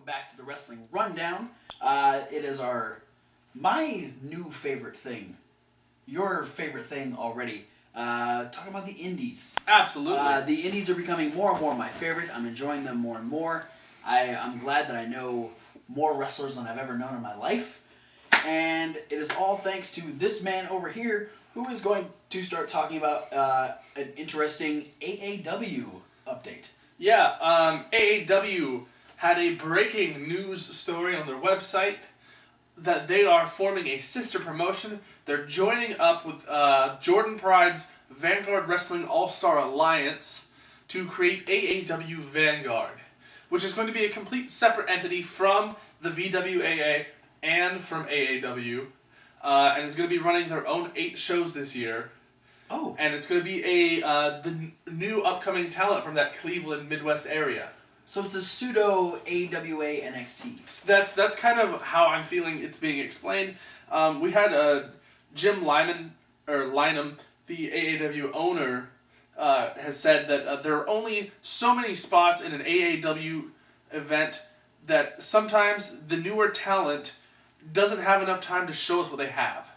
back to the Wrestling Rundown. It is my new favorite thing. Your favorite thing already. Talking about the Indies. Absolutely. The Indies are becoming more and more my favorite. I'm enjoying them more and more. I'm glad that I know more wrestlers than I've ever known in my life. And it is all thanks to this man over here who is going to start talking about an interesting AAW update. Yeah, AAW had a breaking news story on their website that they are forming a sister promotion. They're joining up with Jordan Pride's Vanguard Wrestling All-Star Alliance to create AAW Vanguard, which is going to be a complete separate entity from the VWAA and from AAW, and it's going to be running their own 8 shows this year. Oh. And it's going to be the new upcoming talent from that Cleveland Midwest area. So it's a pseudo AWA NXT. That's kind of how I'm feeling it's being explained. We had Jim Lynam, the AAW owner, has said that there are only so many spots in an AAW event that sometimes the newer talent doesn't have enough time to show us what they have.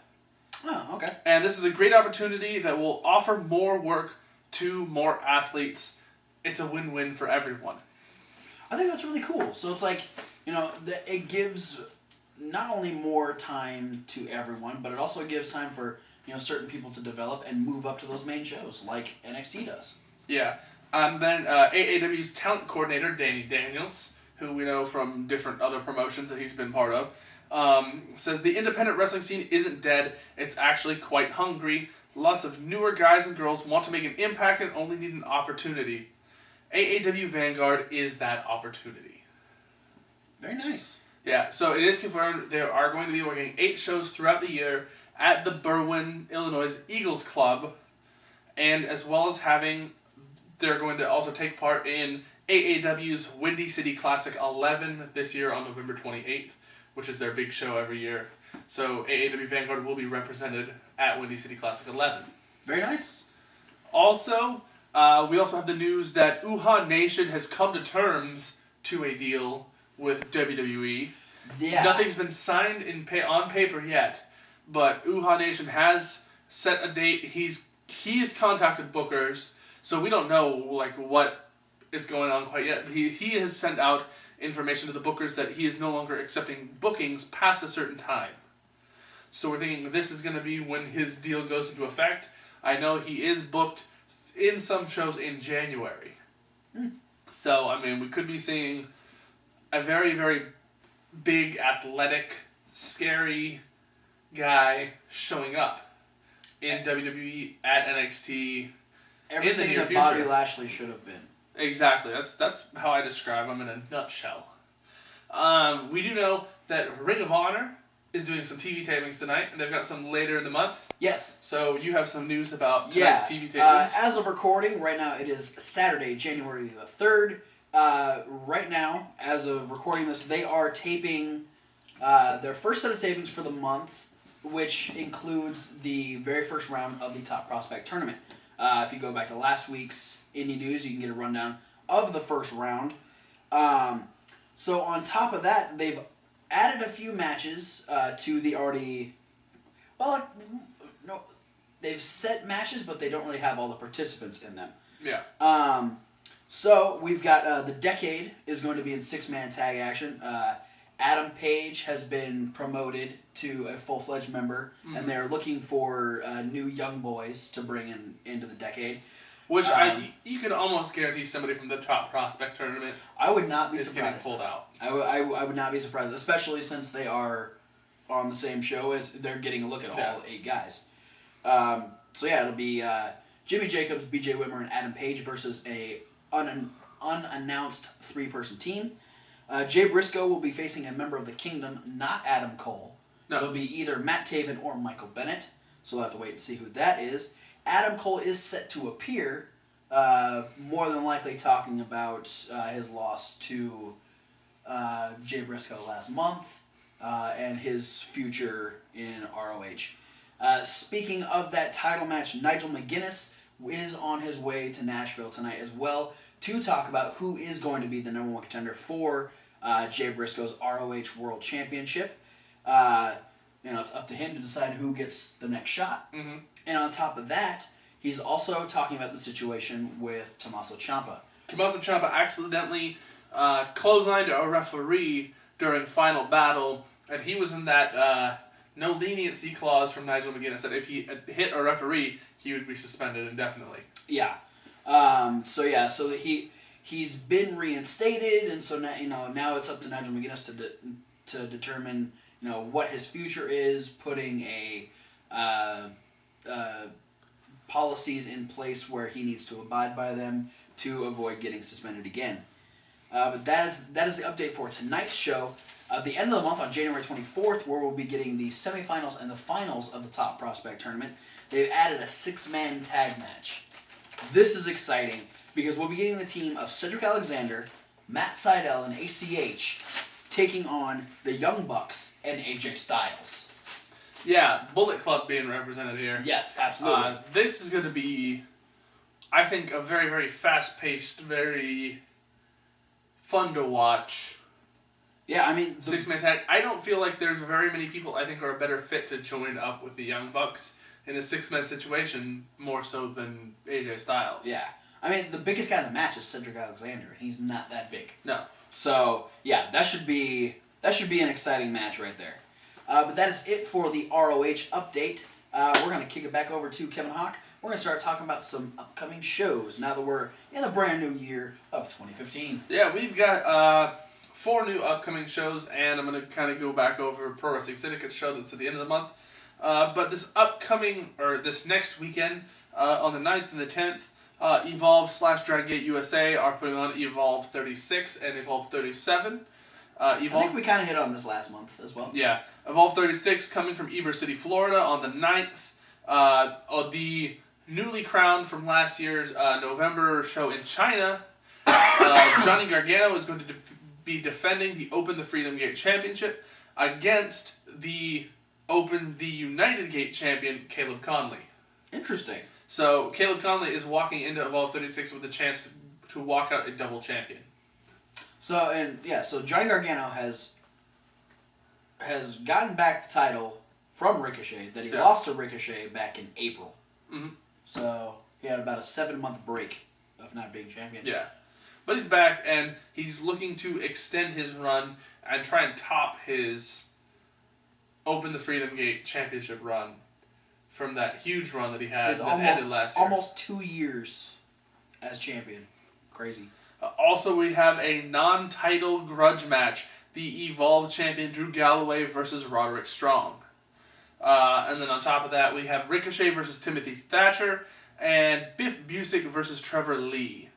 Oh, okay. And this is a great opportunity that will offer more work to more athletes. It's a win-win for everyone. I think that's really cool. So it's like, it gives not only more time to everyone, but it also gives time for, certain people to develop and move up to those main shows, like NXT does. Yeah. And then AAW's talent coordinator, Danny Daniels, who we know from different other promotions that he's been part of, says the independent wrestling scene isn't dead. It's actually quite hungry. Lots of newer guys and girls want to make an impact and only need an opportunity. AAW Vanguard is that opportunity. Very nice. Yeah, so it is confirmed they are going to be working 8 shows throughout the year at the Berwyn, Illinois Eagles Club, and as well as they're going to also take part in AAW's Windy City Classic 11 this year on November 28th, which is their big show every year. So AAW Vanguard will be represented at Windy City Classic 11. Very nice. Also, we also have the news that Uha Nation has come to terms to a deal with WWE. Yeah. Nothing's been signed on paper yet, but Uha Nation has set a date. He's contacted bookers, so we don't know what is going on quite yet. He has sent out information to the bookers that he is no longer accepting bookings past a certain time. So we're thinking this is going to be when his deal goes into effect. I know he is booked in some shows in January. So, we could be seeing a very, very big, athletic, scary guy showing up in WWE at NXT Everything in the near that future. Bobby Lashley should have been. Exactly. That's how I describe him in a nutshell. We do know that Ring of Honor is doing some TV tapings tonight, and they've got some later in the month. Yes. So you have some news about tonight's TV tapings? As of recording, right now it is Saturday, January the 3rd. Right now, as of recording this, they are taping their first set of tapings for the month, which includes the very first round of the Top Prospect Tournament. If you go back to last week's Indy News, you can get a rundown of the first round. So on top of that, they've added a few matches to the already... Well, no, they've set matches, but they don't really have all the participants in them. Yeah. So we've got the Decade is going to be in 6-man tag action. Adam Page has been promoted to a full-fledged member, and they're looking for new young boys to bring into the Decade. Which you can almost guarantee somebody from the Top Prospect Tournament I would not be is surprised. getting pulled out. I would not be surprised, especially since they are on the same show as they're getting a look at all 8 guys. So yeah, it'll be Jimmy Jacobs, BJ Whitmer, and Adam Page versus a unannounced 3-person team. Jay Briscoe will be facing a member of the Kingdom, not Adam Cole. No. It'll be either Matt Taven or Michael Bennett, so we'll have to wait and see who that is. Adam Cole is set to appear, more than likely talking about his loss to Jay Briscoe last month and his future in ROH. Speaking of that title match, Nigel McGuinness is on his way to Nashville tonight as well to talk about who is going to be the number 1 contender for Jay Briscoe's ROH World Championship. It's up to him to decide who gets the next shot. Mm-hmm. And on top of that, he's also talking about the situation with Tommaso Ciampa. Tommaso Ciampa accidentally clotheslined a referee during Final Battle, and he was in that no leniency clause from Nigel McGuinness that if he hit a referee, he would be suspended indefinitely. Yeah. So he's been reinstated, and so now it's up to Nigel McGuinness to determine what his future is, putting policies in place where he needs to abide by them to avoid getting suspended again. But that is the update for tonight's show. At the end of the month, on January 24th, where we'll be getting the semifinals and the finals of the Top Prospect Tournament, they've added a 6-man tag match. This is exciting because we'll be getting the team of Cedric Alexander, Matt Sydal, and ACH taking on the Young Bucks and AJ Styles. Yeah, Bullet Club being represented here. Yes, absolutely. This is going to be, I think, a very, very fast-paced, very fun to watch. Yeah, I mean... 6-man tag. I don't feel like there's very many people I think are a better fit to join up with the Young Bucks in a 6-man situation, more so than AJ Styles. Yeah. I mean, the biggest guy in the match is Cedric Alexander, and he's not that big. No. So, yeah, that should be an exciting match right there. But that is it for the ROH update. We're going to kick it back over to Kevin Hawk. We're going to start talking about some upcoming shows now that we're in the brand new year of 2015. Yeah, we've got 4 new upcoming shows, and I'm going to kind of go back over Pro Wrestling Syndicate's show that's at the end of the month. But this next weekend, on the 9th and the 10th, Evolve/Draggate USA are putting on Evolve 36 and Evolve 37. I think we kind of hit on this last month as well. Yeah. Evolve 36 coming from Ybor City, Florida on the 9th. The newly crowned from last year's November show in China, Johnny Gargano is going to be defending the Open the Freedom Gate Championship against the United Gate champion, Caleb Conley. Interesting. So, Caleb Conley is walking into Evolve 36 with a chance to walk out a double champion. So Johnny Gargano has gotten back the title from Ricochet that he lost to Ricochet back in April. Mm-hmm. So he had about a 7-month break of not being champion. Yeah. But he's back, and he's looking to extend his run and try and top his Open the Freedom Gate championship run from that huge run that he had that ended last year. Almost 2 years as champion. Crazy. Also, we have a non-title grudge match. The Evolve champion Drew Galloway versus Roderick Strong. And then on top of that, we have Ricochet versus Timothy Thatcher and Biff Busick versus Trevor Lee.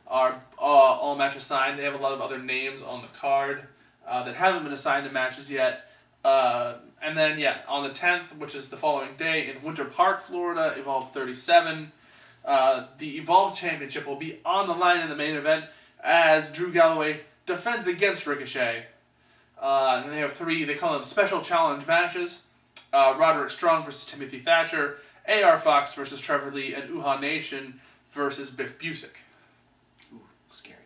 Are all matches signed. They have a lot of other names on the card that haven't been assigned to matches yet. And then, on the 10th, which is the following day, in Winter Park, Florida, Evolve 37, the Evolve Championship will be on the line in the main event as Drew Galloway defends against Ricochet. And they have 3, they call them special challenge matches. Roderick Strong versus Timothy Thatcher, AR Fox versus Trevor Lee, and Uhaa Nation versus Biff Busick. Ooh, scary.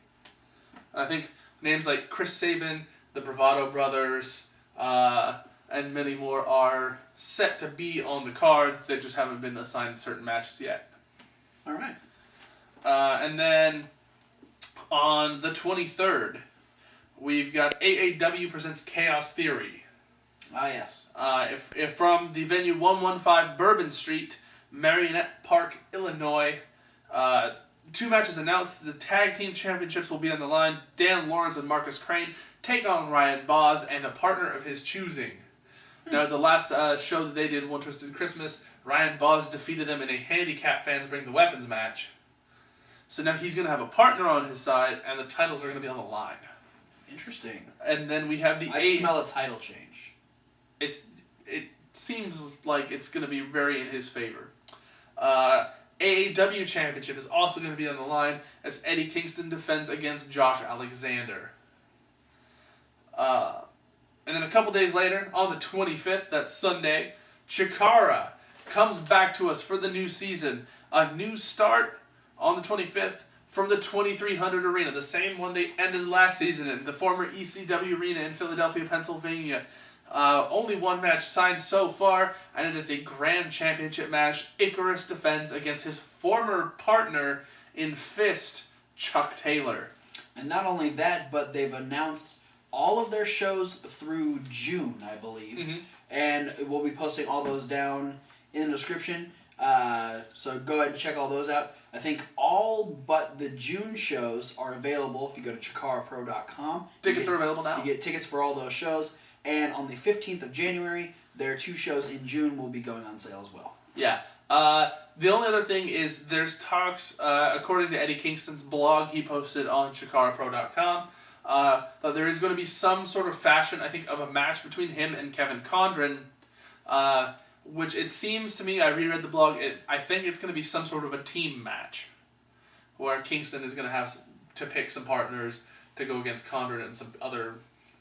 And I think names like Chris Sabin, the Bravado Brothers, and many more are set to be on the cards. They just haven't been assigned certain matches yet. All right. And then on the 23rd, we've got AAW presents Chaos Theory. Ah, yes. If from the venue 115 Bourbon Street, Marionette Park, Illinois. 2 matches announced. The tag team championships will be on the line. Dan Lawrence and Marcus Crane take on Ryan Boz and a partner of his choosing. Now, the last show that they did, One Twisted Christmas, Ryan Boz defeated them in a Handicap Fans Bring the Weapons match. So now he's going to have a partner on his side, and the titles are going to be on the line. Interesting. And then we have the I smell a title change. It seems like it's going to be very in his favor. AAW Championship is also going to be on the line as Eddie Kingston defends against Josh Alexander. And then a couple days later, on the 25th, that's Sunday, Chikara comes back to us for the new season. A new start on the 25th from the 2300 arena, the same one they ended last season in, the former ECW arena in Philadelphia, Pennsylvania. Only one match signed so far, and it is a grand championship match. Icarus defends against his former partner in Fist, Chuck Taylor. And not only that, but they've announced all of their shows through June, I believe. Mm-hmm. And we'll be posting all those down in the description. So go ahead and check all those out. I think all but the June shows are available if you go to ChikaraPro.com. Tickets are available now. You get tickets for all those shows. And on the 15th of January, their 2 shows in June will be going on sale as well. Yeah. The only other thing is there's talks, according to Eddie Kingston's blog he posted on ChikaraPro.com, that there is going to be some sort of fashion, I think, of a match between him and Kevin Condren, which it seems to me, I reread the blog, I think it's going to be some sort of a team match, where Kingston is going to have to pick some partners to go against Condren and some other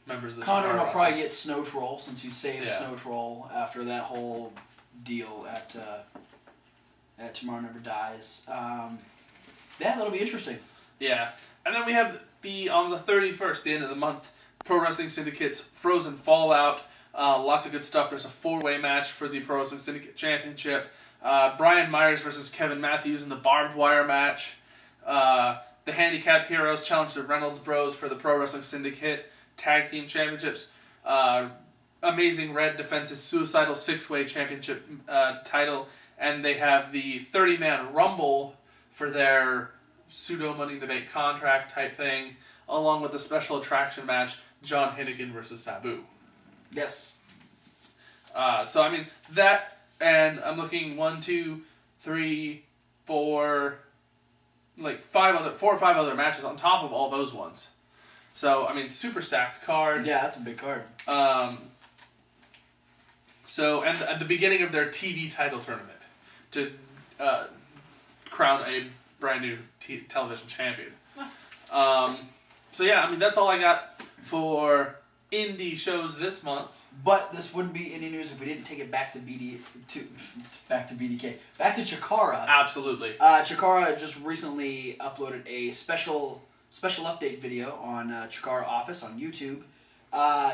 members of the Condren will roster. probably get Snow Troll, since he saved Yeah. Snow Troll after that whole deal at Tomorrow Never Dies. Yeah, that'll be interesting. Yeah. And then we have on the 31st, the end of the month, Pro Wrestling Syndicate's Frozen Fallout. Lots of good stuff. There's a 4-way match for the Pro Wrestling Syndicate Championship. Brian Myers versus Kevin Matthews in the barbed wire match. The Handicap Heroes challenge the Reynolds Bros for the Pro Wrestling Syndicate Tag Team Championships. Amazing Red defends his Suicidal 6-way championship title. And they have the 30-man Rumble for their pseudo Money in the Bank contract type thing, along with the special attraction match, John Hennigan versus Sabu. Yes. So, I mean, that, and I'm looking 4 or 5 other matches on top of all those ones. So, I mean, super stacked card. Yeah, that's a big card. So, and at the beginning of their TV title tournament to crown a brand new television champion. So yeah, I mean, that's all I got for indie shows this month. But this wouldn't be any news if we didn't take it back to back to Chikara. Absolutely. Chikara just recently uploaded a special update video on Chikara Office on YouTube.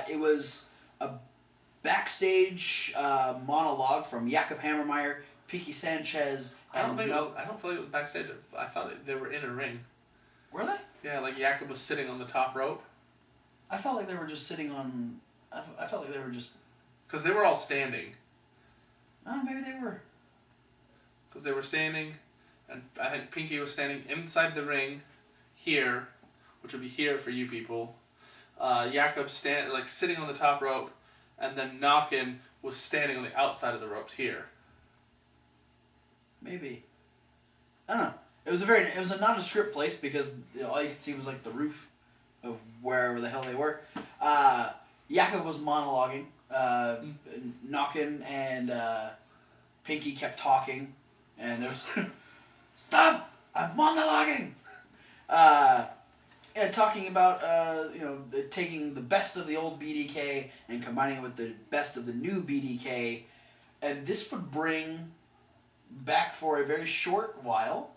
It was a backstage monologue from Jakob Hammermeyer, Pinky Sanchez, I don't and feel like it was backstage. I thought they were in a ring. Were they? Yeah, like Jakob was sitting on the top rope. I felt like they were just sitting on. I felt like they were just. Because they were all standing. Oh, maybe they were. Because they were standing, and I think Pinky was standing inside the ring, here, which would be here for you people. Jakob sitting on the top rope, and then Knockin' was standing on the outside of the ropes here. Maybe. I don't know. It was a nondescript place because all you could see was like the roof of wherever the hell they were. Jakob was monologuing. Knockin' and Pinky kept talking, and there was stop! I'm monologuing. And talking about taking the best of the old BDK and combining it with the best of the new BDK, and this would bring back for a very short while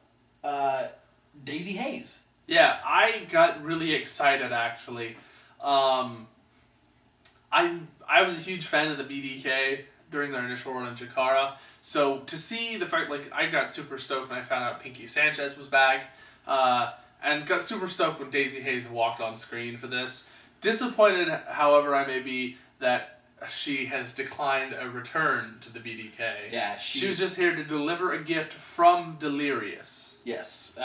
Daisy Hayes. Yeah, I got really excited actually. I was a huge fan of the BDK during their initial run in Chikara, so to see the fact, I got super stoked when I found out Pinky Sanchez was back, and got super stoked when Daisy Hayes walked on screen for this. Disappointed, however, I may be that she has declined a return to the BDK. Yeah, she was just here to deliver a gift from Delirious. Yes.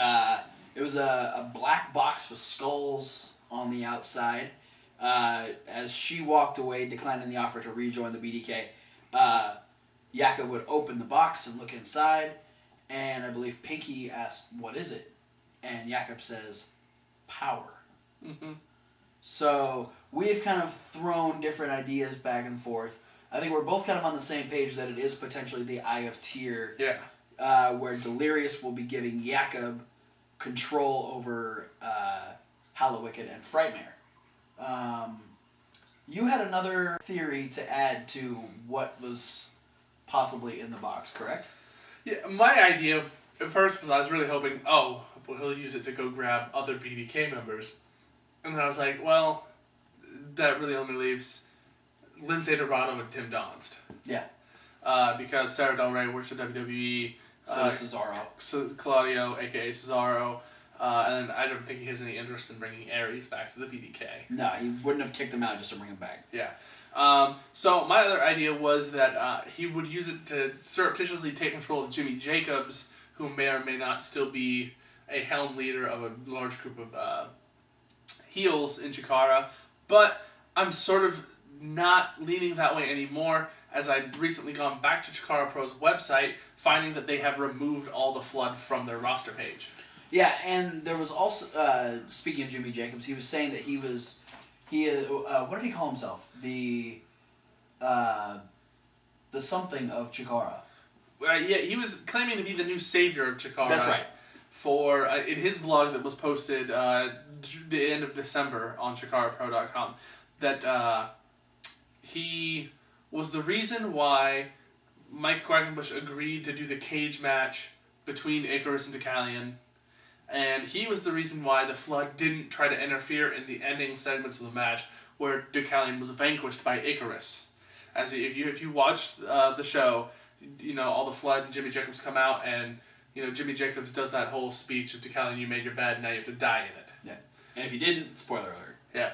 It was a black box with skulls on the outside. As she walked away, declining the offer to rejoin the BDK, Jakob would open the box and look inside, and I believe Pinky asked, "What is it?" And Jakob says, "Power." Mm-hmm. So we've kind of thrown different ideas back and forth. I think we're both kind of on the same page that it is potentially the Eye of Tyr. Yeah. Where Delirious will be giving Jakob control over Hallowicked and Frightmare. You had another theory to add to what was possibly in the box, correct? Yeah, my idea at first was I was really hoping, he'll use it to go grab other BDK members. And then I was like, well, that really only leaves Lindsay Dorado and Tim Donst. Yeah. Because Sarah Del Rey works for WWE. So does Cesaro. So Claudio, a.k.a. Cesaro. And I don't think he has any interest in bringing Aries back to the BDK. No, he wouldn't have kicked him out just to bring him back. Yeah. So my other idea was that he would use it to surreptitiously take control of Jimmy Jacobs, who may or may not still be a helm leader of a large group of heels in Chikara. But I'm sort of not leaning that way anymore, as I'd recently gone back to Chikara Pro's website, finding that they have removed all the Flood from their roster page. Yeah, and there was also, speaking of Jimmy Jacobs, he was saying that what did he call himself? The something of Chikara. Yeah, he was claiming to be the new savior of Chikara. That's right. For in his blog that was posted the end of December on ChikaraPro.com, that he was the reason why Mike Quackenbush agreed to do the cage match between Icarus and Deucalion, and he was the reason why the Flood didn't try to interfere in the ending segments of the match where Deucalion was vanquished by Icarus. As if you watch the show, all the Flood and Jimmy Jacobs come out, and Jimmy Jacobs does that whole speech of Deucalion, you made your bed, now you have to die in it. Yeah. And if you didn't, spoiler alert. Yeah.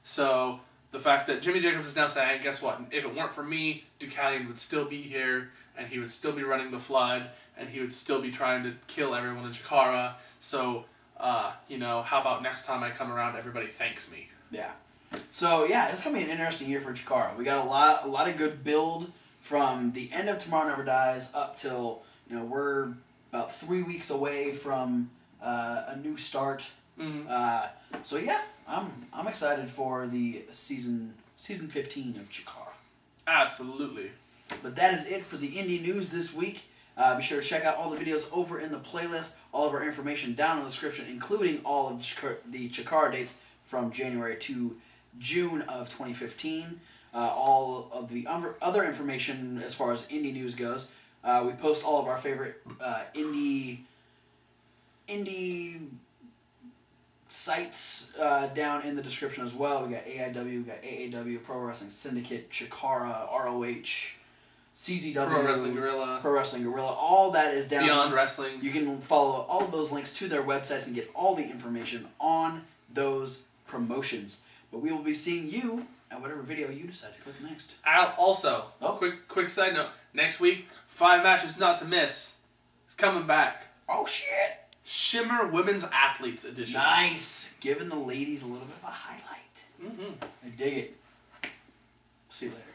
So the fact that Jimmy Jacobs is now saying, guess what, if it weren't for me, Deucalion would still be here, and he would still be running the Flood, and he would still be trying to kill everyone in Chikara. So, how about next time I come around, everybody thanks me. Yeah. So, yeah, it's going to be an interesting year for Chikara. We got a lot of good build from the end of Tomorrow Never Dies up till, we're about 3 weeks away from a new start. Mm-hmm. So, yeah, I'm excited for the season 15 of Chikara. Absolutely. But that is it for the indie news this week. Be sure to check out all the videos over in the playlist, all of our information down in the description, including all of the Chikara dates from January to June of 2015. All of the other information as far as indie news goes. We post all of our favorite indie sites down in the description as well. We got AIW, we got AAW, Pro Wrestling Syndicate, Chikara, ROH, CZW, Pro Wrestling Guerrilla, all that is down. Beyond Wrestling. You can follow all of those links to their websites and get all the information on those promotions. But we will be seeing you at whatever video you decide to click next. Also, quick side note, next week, 5 matches not to miss. It's coming back. Oh, shit. Shimmer Women's Athletes Edition. Nice. Giving the ladies a little bit of a highlight. Mm-hmm. I dig it. See you later.